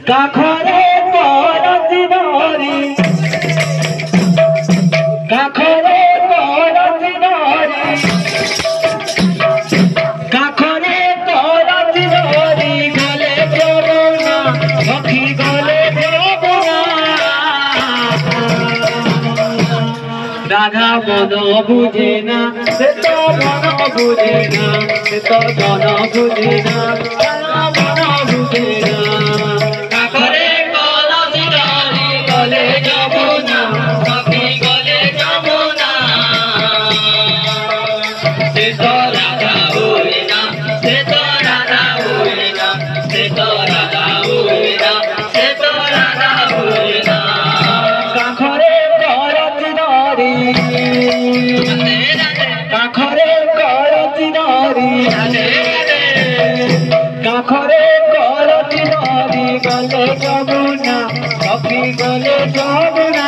কাখরে করতি ধরি কাখরে করতি ধরি কাখরে করতি ধরি গলে যমুনা সখী গলে যমুনা রাধা মন বুঝে না সে তো মন বুঝে না সে তো মন বুঝে না রাধা মন বুঝে না কাখরে করতি ধরি গলে যমুনা সখী গলে যমুনা সে তো রাধা হয় না সে তো রাধা হয় না সে তো রাধা হয় না সে তো রাধা হয় না কাখরে করতি ধরি কাখরে করতি ধরি কাখরে করতি ধরি গলে যমুনা সখী গলে যমুনা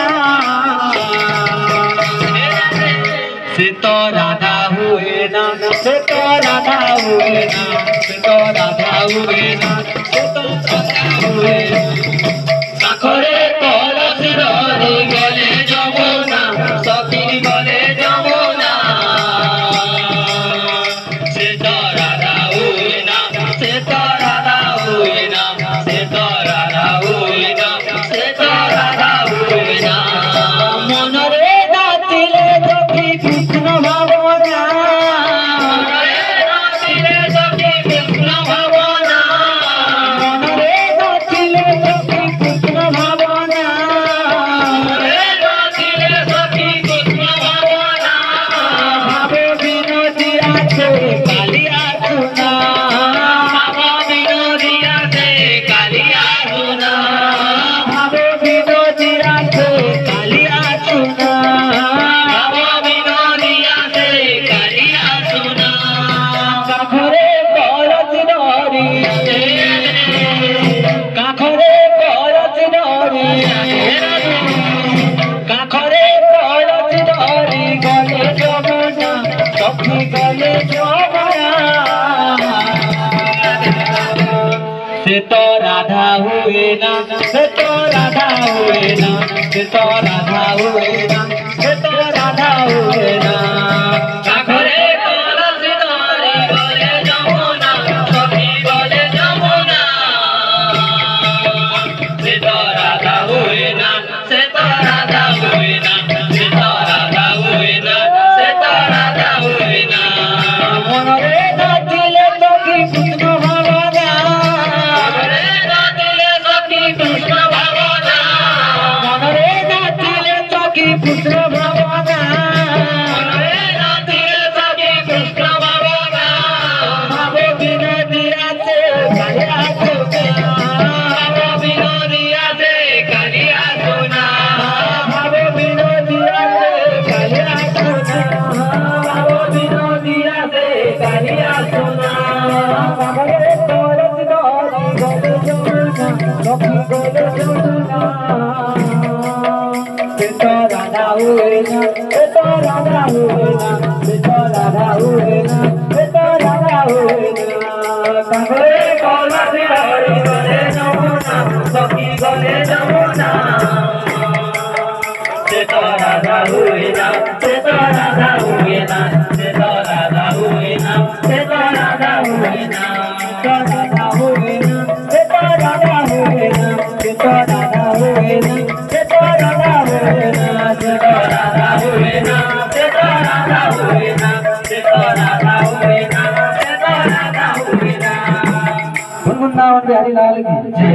সে তো রাধা হুয়ে না সে তো রাধা হুয়ে না সে তো রাধা হুয়ে না সে তো রাধা হুয়ে না কাখরে করতি ধরি গলে যমুনা সখী গলে যমুনা সে তো রাধা হুয়ে না সে তো রাধা হুয়ে না সে তো রাধা হুয়ে না সে তো রাধা হুয়ে না মনরে নাচিলে সখী কৃষ্ণ ভাবনা মনরে নাচিলে সখী কৃষ্ণ ভাবনা মনরে নাচিলে সখী কৃষ্ণ ভাবনা মনরে নাচিলে সখী কৃষ্ণ ভাবনা ভাবে বিনোদী আছে কালিয়া সুনা ভাবে বিনোদী আছে কালিয়া সুনা ভাবে বিনোদী আছে কালিয়া সুনা ভাবে বিনোদী আছে কালিয়া সুনা কাখরে করতি ধরি কাখরে করতি ধরি কাখরে করতি ধরি গলে যমুনা সখী গলে যমুনা সে তো রাধা হুয়ে না সে তো রাধা হুয়ে না সে তো রাধা হুয়ে না সে তো রাধা হুয়ে না কাখরে করতি ধরি গলে যমুনা সখী গলে যমুনা সে তো রাধা হুয়ে না সে তো রাধা হুয়ে না সে তো রাধা হুয়ে না সে তো রাধা হুয়ে না মনরে নাচিলে সখী কৃষ্ণ ভাবনা মনরে নাচিলে সখী কৃষ্ণ ভাবনা মনরে নাচিলে সখী কৃষ্ণ ভাবনা মনরে নাচিলে সখী কৃষ্ণ ভাবনা ভাবে বিনোদী আছে কালিয়া সুনা ভাবে বিনোদী আছে কালিয়া সুনা ভাবে বিনোদী আছে কালিয়া সুনা ভাবে বিনোদী আছে কালিয়া সুনা কাখরে করতি ধরি গলে যমুনা সখী গলে যমুনা সে তো রাধা হুয়ে না সে তো রাধা হুয়ে না সে তো রাধা হুয়ে না সে তো রাধা হুয়ে না কাখরে করতি ধরি গলে যমুনা সখী গলে যমুনা সে তো রাধা হুয়ে না সে তো রাধা হুয়ে না সে তো রাধা হুয়ে না সে তো রাধা হুয়ে না রাধা হুয়ে না সে তো রাধা হুয়ে না সে তো রাধা হুয়ে না সে তো রাধা হুয়ে না সে তো রাধা হুয়ে না সে তো রাধা হুয়ে না সে তো রাধা হুয়ে না সে তো রাধা হুয়ে না। गुनगुनावन बिहारी लाल की।